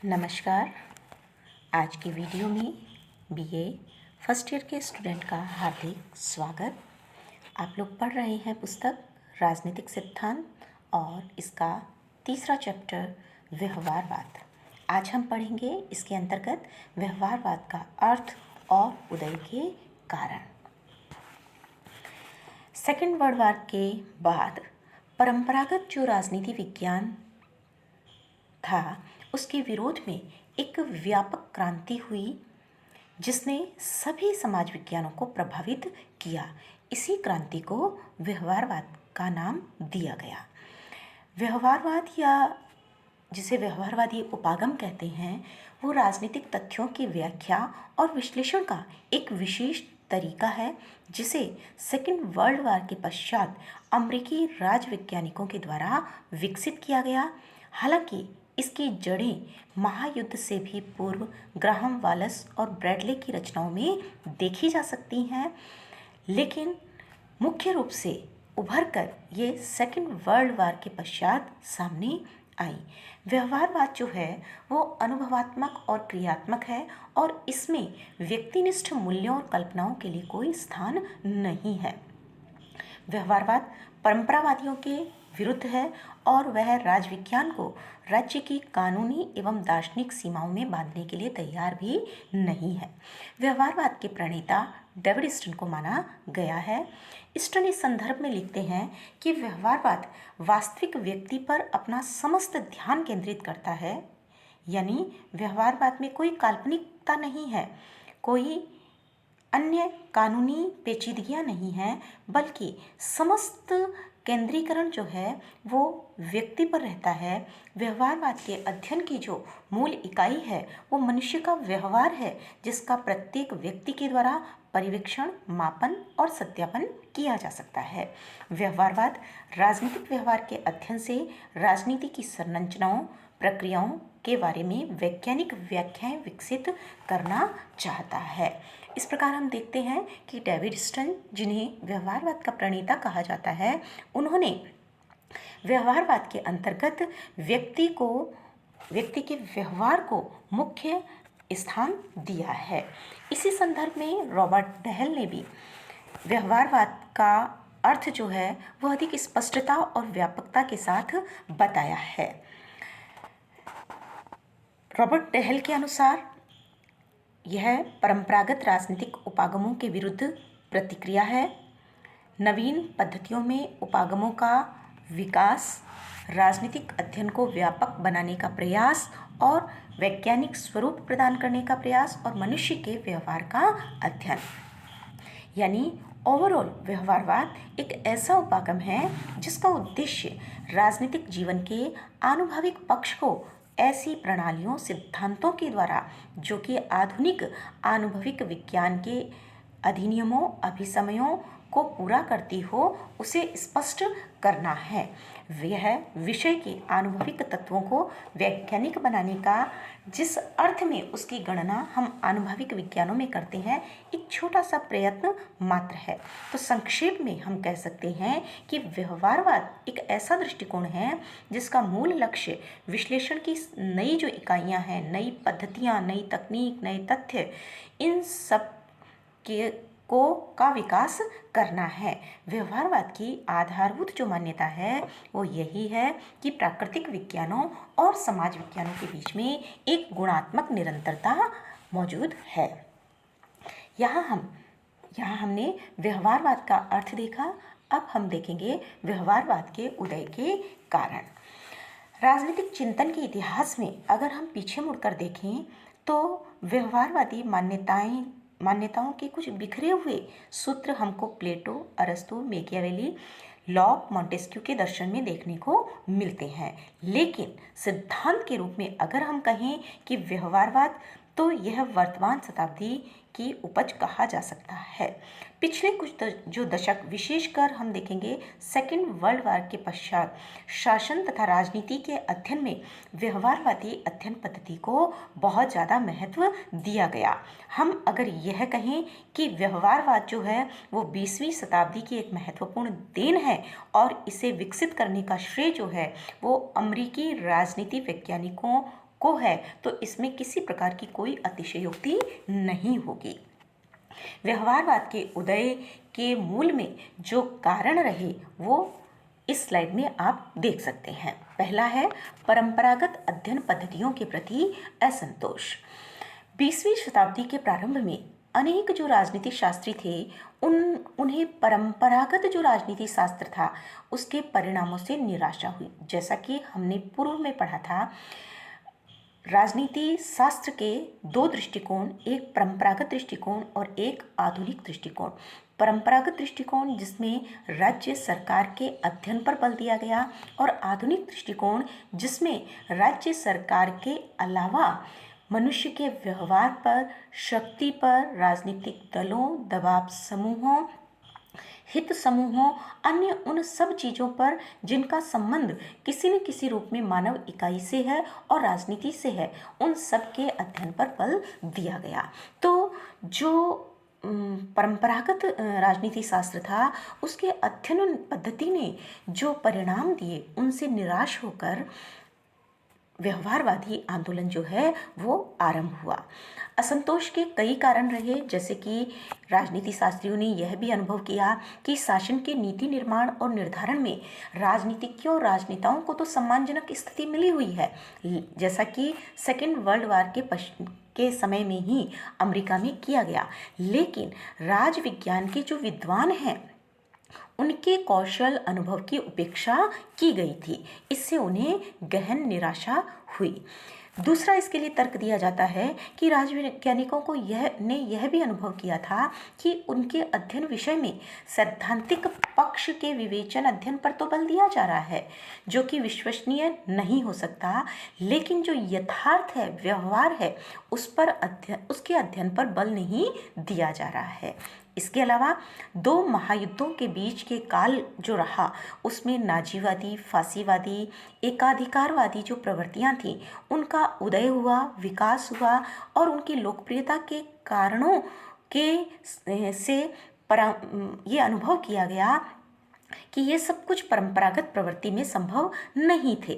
नमस्कार। आज की वीडियो में बीए फर्स्ट ईयर के स्टूडेंट का हार्दिक स्वागत। आप लोग पढ़ रहे हैं पुस्तक राजनीतिक सिद्धांत और इसका तीसरा चैप्टर व्यवहारवाद। आज हम पढ़ेंगे इसके अंतर्गत व्यवहारवाद का अर्थ और उदय के कारण। सेकेंड वर्ल्ड वॉर के बाद परंपरागत जो राजनीति विज्ञान था उसके विरोध में एक व्यापक क्रांति हुई जिसने सभी समाज विज्ञानों को प्रभावित किया। इसी क्रांति को व्यवहारवाद का नाम दिया गया। व्यवहारवाद या जिसे व्यवहारवादी उपागम कहते हैं वो राजनीतिक तथ्यों की व्याख्या और विश्लेषण का एक विशेष तरीका है जिसे सेकेंड वर्ल्ड वॉर के पश्चात अमेरिकी राजवैज्ञानिकों के द्वारा विकसित किया गया। हालांकि इसकी जड़ें महायुद्ध से भी पूर्व ग्राहम वालस और ब्रैडले की रचनाओं में देखी जा सकती हैं, लेकिन मुख्य रूप से उभर कर ये सेकेंड वर्ल्ड वॉर के पश्चात सामने आई। व्यवहारवाद जो है वो अनुभवात्मक और क्रियात्मक है और इसमें व्यक्तिनिष्ठ मूल्यों और कल्पनाओं के लिए कोई स्थान नहीं है। व्यवहारवाद परंपरावादियों के विरुद्ध है और वह राजविज्ञान को राज्य की कानूनी एवं दार्शनिक सीमाओं में बांधने के लिए तैयार भी नहीं है। व्यवहारवाद के प्रणेता डेविड ईस्टन को माना गया है। ईस्टन इस संदर्भ में लिखते हैं कि व्यवहारवाद वास्तविक व्यक्ति पर अपना समस्त ध्यान केंद्रित करता है, यानी व्यवहारवाद में कोई काल्पनिकता नहीं है, कोई अन्य कानूनी पेचीदगियां नहीं हैं, बल्कि समस्त केंद्रीकरण जो है वो व्यक्ति पर रहता है। व्यवहारवाद के अध्ययन की जो मूल इकाई है वो मनुष्य का व्यवहार है, जिसका प्रत्येक व्यक्ति के द्वारा परिवीक्षण, मापन और सत्यापन किया जा सकता है। व्यवहारवाद राजनीतिक व्यवहार के अध्ययन से राजनीति की संरचनाओं, प्रक्रियाओं के बारे में वैज्ञानिक व्याख्याएं विकसित करना चाहता है। इस प्रकार हम देखते हैं कि डेविड ईस्टन, जिन्हें व्यवहारवाद का प्रणेता कहा जाता है, उन्होंने व्यवहारवाद के अंतर्गत व्यक्ति के व्यवहार को मुख्य स्थान दिया है। इसी संदर्भ में रॉबर्ट डेहल ने भी व्यवहारवाद का अर्थ जो है वह अधिक स्पष्टता और व्यापकता के साथ बताया है। रॉबर्ट डेहल के अनुसार यह परंपरागत राजनीतिक उपागमों के विरुद्ध प्रतिक्रिया है। नवीन पद्धतियों में उपागमों का विकास, राजनीतिक अध्ययन को व्यापक बनाने का प्रयास और वैज्ञानिक स्वरूप प्रदान करने का प्रयास और मनुष्य के व्यवहार का अध्ययन, यानी ओवरऑल व्यवहारवाद एक ऐसा उपागम है जिसका उद्देश्य राजनीतिक जीवन के आनुभविक पक्ष को ऐसी प्रणालियों, सिद्धांतों के द्वारा जो कि आधुनिक आनुभविक विज्ञान के अधिनियमों, अभिसमयों को पूरा करती हो, उसे स्पष्ट करना है। यह विषय के आनुभविक तत्वों को वैज्ञानिक बनाने का, जिस अर्थ में उसकी गणना हम आनुभविक विज्ञानों में करते हैं, एक छोटा सा प्रयत्न मात्र है। तो संक्षेप में हम कह सकते हैं कि व्यवहारवाद एक ऐसा दृष्टिकोण है जिसका मूल लक्ष्य विश्लेषण की नई जो इकाइयां हैं, नई पद्धतियां, नई तकनीक, नए तथ्य, इन सब का विकास करना है। व्यवहारवाद की आधारभूत जो मान्यता है वो यही है कि प्राकृतिक विज्ञानों और समाज विज्ञानों के बीच में एक गुणात्मक निरंतरता मौजूद है। यहाँ हमने व्यवहारवाद का अर्थ देखा। अब हम देखेंगे व्यवहारवाद के उदय के कारण। राजनीतिक चिंतन के इतिहास में अगर हम पीछे मुड़कर देखें तो व्यवहारवादी मान्यताओं के कुछ बिखरे हुए सूत्र हमको प्लेटो, अरस्तु, मैकियावेली, लॉक, मॉन्टेस्क्यू के दर्शन में देखने को मिलते हैं। लेकिन सिद्धांत के रूप में अगर हम कहें कि व्यवहारवाद, तो यह वर्तमान शताब्दी की उपज कहा जा सकता है। पिछले कुछ जो दशक, विशेषकर हम देखेंगे सेकेंड वर्ल्ड वॉर के पश्चात, शासन तथा राजनीति के अध्ययन में व्यवहारवादी अध्ययन पद्धति को बहुत ज़्यादा महत्व दिया गया। हम अगर यह कहें कि व्यवहारवाद जो है वो 20वीं शताब्दी की एक महत्वपूर्ण देन है और इसे विकसित करने का श्रेय जो है वो अमेरिकी राजनीति वैज्ञानिकों को है तो इसमें किसी प्रकार की कोई अतिशयोक्ति नहीं होगी। व्यवहारवाद के उदय के मूल में जो कारण रहे वो इस स्लाइड में आप देख सकते हैं। पहला है परंपरागत अध्ययन पद्धतियों के प्रति असंतोष। 20वीं शताब्दी के प्रारंभ में अनेक जो राजनीतिक शास्त्री थे उन्हें परंपरागत जो राजनीति शास्त्र था उसके परिणामों से निराशा हुई। जैसा कि हमने पूर्व में पढ़ा था, राजनीति शास्त्र के दो दृष्टिकोण, एक परंपरागत दृष्टिकोण और एक आधुनिक दृष्टिकोण। परंपरागत दृष्टिकोण जिसमें राज्य सरकार के अध्ययन पर बल दिया गया और आधुनिक दृष्टिकोण जिसमें राज्य सरकार के अलावा मनुष्य के व्यवहार पर, शक्ति पर, राजनीतिक दलों, दबाव समूहों, हित समूहों, अन्य उन सब चीज़ों पर जिनका संबंध किसी न किसी रूप में मानव इकाई से है और राजनीति से है, उन सब के अध्ययन पर बल दिया गया। तो जो परंपरागत राजनीति शास्त्र था उसके अध्ययन पद्धति ने जो परिणाम दिए उनसे निराश होकर व्यवहारवादी आंदोलन जो है वो आरंभ हुआ। असंतोष के कई कारण रहे, जैसे कि राजनीति शास्त्रियों ने यह भी अनुभव किया कि शासन के नीति निर्माण और निर्धारण में राजनीतिज्ञों और राजनेताओं को तो सम्मानजनक स्थिति मिली हुई है, जैसा कि सेकेंड वर्ल्ड वार के समय में ही अमेरिका में किया गया, लेकिन राजविज्ञान के जो विद्वान हैं उनके कौशल अनुभव की उपेक्षा की गई थी। इससे उन्हें गहन निराशा हुई। दूसरा इसके लिए तर्क दिया जाता है कि राजवैज्ञानिकों को यह भी अनुभव किया था कि उनके अध्ययन विषय में सैद्धांतिक पक्ष के विवेचन अध्ययन पर तो बल दिया जा रहा है जो कि विश्वसनीय नहीं हो सकता, लेकिन जो यथार्थ है, व्यवहार है, उसके अध्ययन पर बल नहीं दिया जा रहा है। इसके अलावा दो महायुद्धों के बीच के काल जो रहा उसमें नाजीवादी, फांसीवादी, एकाधिकारवादी जो प्रवृत्तियां थीं उनका उदय हुआ, विकास हुआ और उनकी लोकप्रियता के कारणों के से ये अनुभव किया गया कि ये सब कुछ परंपरागत प्रवृत्ति में संभव नहीं थे।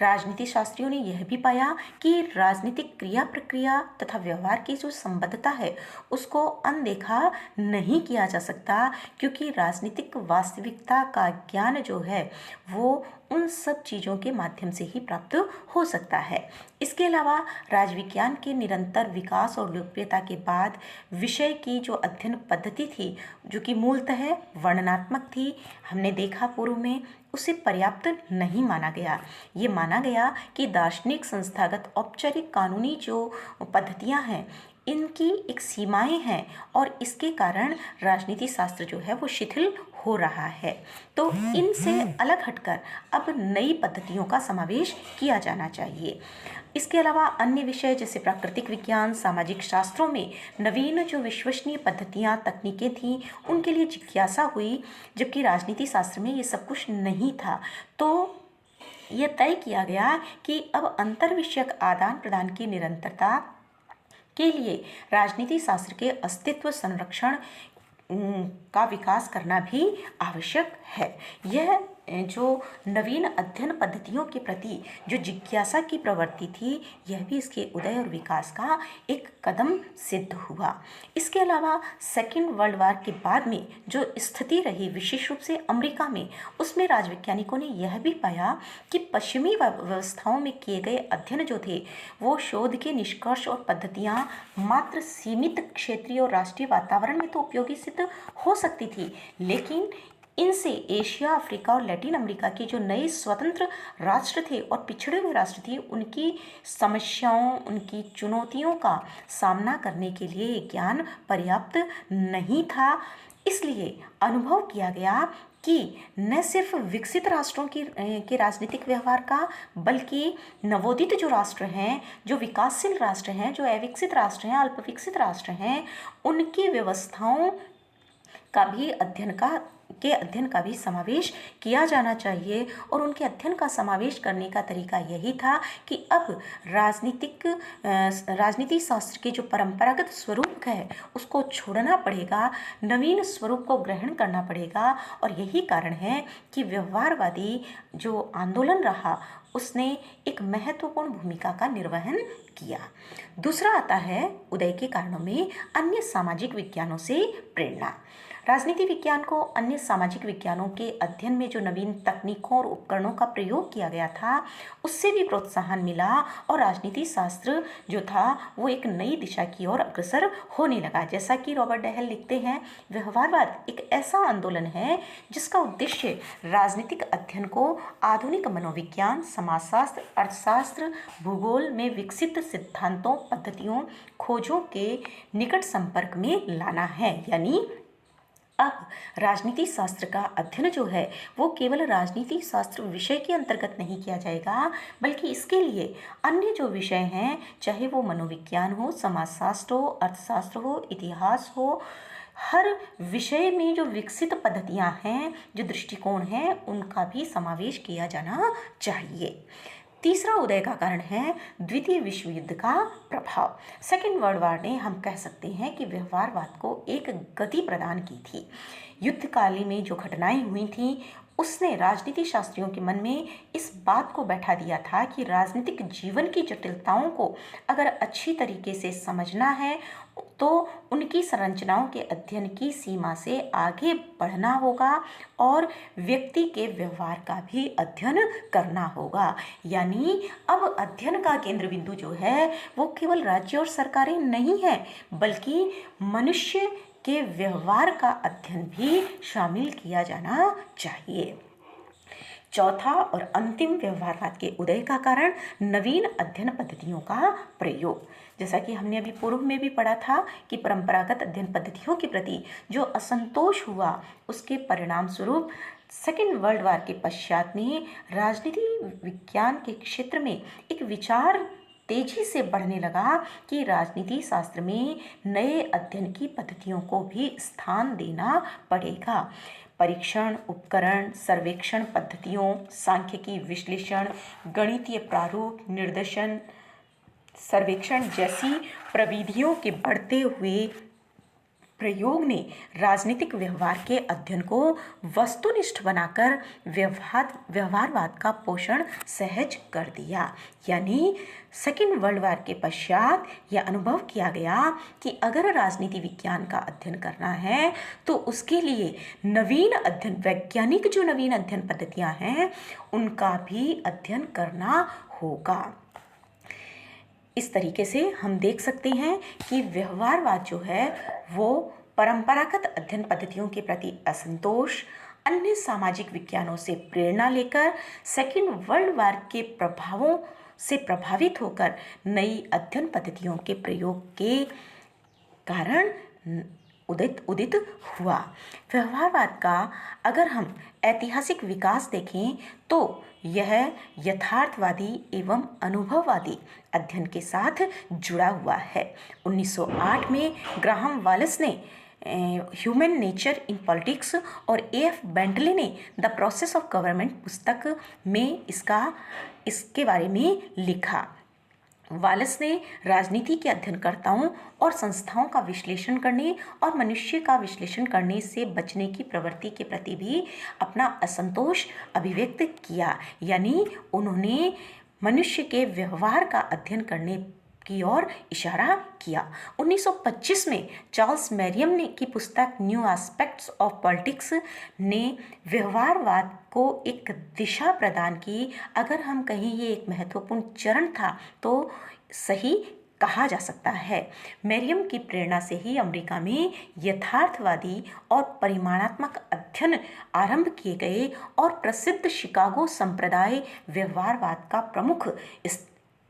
राजनीति शास्त्रियों ने यह भी पाया कि राजनीतिक क्रिया प्रक्रिया तथा व्यवहार की जो संबद्धता है उसको अनदेखा नहीं किया जा सकता, क्योंकि राजनीतिक वास्तविकता का ज्ञान जो है वो उन सब चीज़ों के माध्यम से ही प्राप्त हो सकता है। इसके अलावा राजविज्ञान के निरंतर विकास और लोकप्रियता के बाद विषय की जो अध्ययन पद्धति थी जो कि मूलतः वर्णनात्मक थी, हमने देखा पूर्व में, उसे पर्याप्त नहीं माना गया। ये माना गया कि दार्शनिक, संस्थागत, औपचारिक, कानूनी जो पद्धतियां हैं इनकी एक सीमाएं हैं और इसके कारण राजनीति शास्त्र जो है वो शिथिल हो रहा है। तो इनसे अलग हटकर अब नई पद्धतियों का समावेश किया जाना चाहिए। इसके अलावा अन्य विषय जैसे प्राकृतिक विज्ञान, सामाजिक शास्त्रों में नवीन जो विश्वसनीय पद्धतियाँ, तकनीकें थीं उनके लिए जिज्ञासा हुई, जबकि राजनीति शास्त्र में ये सब कुछ नहीं था। तो यह तय किया गया कि अब अंतर्विषयक आदान प्रदान की निरंतरता के लिए राजनीति शास्त्र के अस्तित्व संरक्षण का विकास करना भी आवश्यक है। यह जो नवीन अध्ययन पद्धतियों के प्रति जो जिज्ञासा की प्रवृत्ति थी यह भी इसके उदय और विकास का एक कदम सिद्ध हुआ। इसके अलावा सेकेंड वर्ल्ड वार के बाद में जो स्थिति रही विशेष रूप से अमेरिका में, उसमें राजवैज्ञानिकों ने यह भी पाया कि पश्चिमी व्यवस्थाओं में किए गए अध्ययन जो थे वो शोध के निष्कर्ष और पद्धतियाँ मात्र सीमित क्षेत्रीय और राष्ट्रीय वातावरण में तो उपयोगी सिद्ध हो सकती थी, लेकिन इनसे एशिया, अफ्रीका और लैटिन अमेरिका के जो नए स्वतंत्र राष्ट्र थे और पिछड़े हुए राष्ट्र थे उनकी समस्याओं, उनकी चुनौतियों का सामना करने के लिए ज्ञान पर्याप्त नहीं था। इसलिए अनुभव किया गया कि न सिर्फ विकसित राष्ट्रों के राजनीतिक व्यवहार का, बल्कि नवोदित जो राष्ट्र हैं, जो विकासशील राष्ट्र हैं, जो अविकसित राष्ट्र हैं, अल्पविकसित राष्ट्र हैं, उनकी व्यवस्थाओं का भी अध्ययन का भी समावेश किया जाना चाहिए। और उनके अध्ययन का समावेश करने का तरीका यही था कि अब राजनीति शास्त्र के जो परंपरागत स्वरूप है उसको छोड़ना पड़ेगा, नवीन स्वरूप को ग्रहण करना पड़ेगा। और यही कारण है कि व्यवहारवादी जो आंदोलन रहा उसने एक महत्वपूर्ण भूमिका का निर्वहन किया। दूसरा आता है उदय के कारणों में अन्य सामाजिक विज्ञानों से प्रेरणा। राजनीति विज्ञान को अन्य सामाजिक विज्ञानों के अध्ययन में जो नवीन तकनीकों और उपकरणों का प्रयोग किया गया था, उससे भी प्रोत्साहन मिला और राजनीति शास्त्र जो था वो एक नई दिशा की ओर अग्रसर होने लगा। जैसा कि रॉबर्ट डहल लिखते हैं, व्यवहारवाद एक ऐसा आंदोलन है जिसका उद्देश्य राजनीतिक अध्ययन को आधुनिक मनोविज्ञान, समाजशास्त्र, अर्थशास्त्र, भूगोल में विकसित सिद्धांतों, पद्धतियों, खोजों के निकट संपर्क में लाना है। यानी अब राजनीति शास्त्र का अध्ययन जो है वो केवल राजनीति शास्त्र विषय के अंतर्गत नहीं किया जाएगा, बल्कि इसके लिए अन्य जो विषय हैं, चाहे वो मनोविज्ञान हो, समाजशास्त्र हो, अर्थशास्त्र हो, इतिहास हो, हर विषय में जो विकसित पद्धतियां हैं, जो दृष्टिकोण हैं, उनका भी समावेश किया जाना चाहिए। तीसरा उदय का कारण है द्वितीय विश्व युद्ध का प्रभाव। सेकेंड वर्ल्ड वॉर ने, हम कह सकते हैं कि व्यवहारवाद को एक गति प्रदान की थी। युद्ध काल में जो घटनाएं हुई थी उसने राजनीति शास्त्रियों के मन में इस बात को बैठा दिया था कि राजनीतिक जीवन की जटिलताओं को अगर अच्छी तरीके से समझना है तो उनकी संरचनाओं के अध्ययन की सीमा से आगे बढ़ना होगा और व्यक्ति के व्यवहार का भी अध्ययन करना होगा। यानी अब अध्ययन का केंद्र बिंदु जो है वो केवल राज्य और सरकारें नहीं है, बल्कि मनुष्य के व्यवहार का अध्ययन भी शामिल किया जाना चाहिए। चौथा और अंतिम व्यवहारवाद के उदय का कारण नवीन अध्ययन पद्धतियों का प्रयोग। जैसा कि हमने अभी पूर्व में भी पढ़ा था कि परंपरागत अध्ययन पद्धतियों के प्रति जो असंतोष हुआ, उसके परिणाम स्वरूप सेकेंड वर्ल्ड वॉर के पश्चात में राजनीति विज्ञान के क्षेत्र में एक विचार तेजी से बढ़ने लगा कि राजनीति शास्त्र में नए अध्ययन की पद्धतियों को भी स्थान देना पड़ेगा। परीक्षण उपकरण, सर्वेक्षण पद्धतियों, सांख्यिकी विश्लेषण, गणितीय प्रारूप, निर्देशन, सर्वेक्षण जैसी प्रविधियों के बढ़ते हुए प्रयोग ने राजनीतिक व्यवहार के अध्ययन को वस्तुनिष्ठ बनाकर व्यवहारवाद का पोषण सहज कर दिया। यानी सेकेंड वर्ल्ड वॉर के पश्चात यह अनुभव किया गया कि अगर राजनीति विज्ञान का अध्ययन करना है तो उसके लिए नवीन अध्ययन, वैज्ञानिक जो नवीन अध्ययन पद्धतियां हैं उनका भी अध्ययन करना होगा। इस तरीके से हम देख सकते हैं कि व्यवहारवाद जो है वो परंपरागत अध्ययन पद्धतियों के प्रति असंतोष, अन्य सामाजिक विज्ञानों से प्रेरणा लेकर सेकेंड वर्ल्ड वॉर के प्रभावों से प्रभावित होकर नई अध्ययन पद्धतियों के प्रयोग के कारण उदित हुआ। व्यवहारवाद का अगर हम ऐतिहासिक विकास देखें तो यह यथार्थवादी एवं अनुभववादी अध्ययन के साथ जुड़ा हुआ है। 1908 में ग्राहम वाल्स ने ह्यूमन नेचर इन पॉलिटिक्स और A.F. बेंटले ने द प्रोसेस ऑफ गवर्नमेंट पुस्तक में इसके बारे में लिखा। वाल्स ने राजनीति के अध्ययनकर्ताओं और संस्थाओं का विश्लेषण करने और मनुष्य का विश्लेषण करने से बचने की प्रवृत्ति के प्रति भी अपना असंतोष अभिव्यक्त किया। यानी उन्होंने मनुष्य के व्यवहार का अध्ययन करने की ओर इशारा किया। 1925 में चार्ल्स मैरियम ने की पुस्तक न्यू एस्पेक्ट्स ऑफ पॉलिटिक्स ने व्यवहारवाद को एक दिशा प्रदान की। अगर हम कहें ये एक महत्वपूर्ण चरण था तो सही कहा जा सकता है। मैरियम की प्रेरणा से ही अमेरिका में यथार्थवादी और परिमाणात्मक अध्ययन आरंभ किए गए और प्रसिद्ध शिकागो संप्रदाय व्यवहारवाद का प्रमुख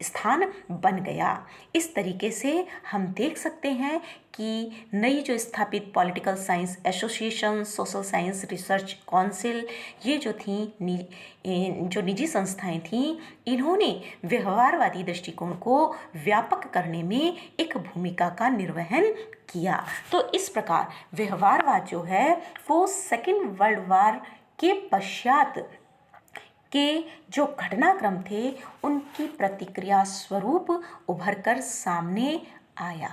स्थान बन गया। इस तरीके से हम देख सकते हैं कि नई जो स्थापित political science association, social science research council, ये जो थी जो निजी संस्थाएं थीं, इन्होंने व्यवहारवादी दृष्टिकोण को व्यापक करने में एक भूमिका का निर्वहन किया। तो इस प्रकार व्यवहारवाद जो है वो सेकेंड वर्ल्ड वॉर के पश्चात के जो घटनाक्रम थे उनकी प्रतिक्रिया स्वरूप उभरकर सामने आया।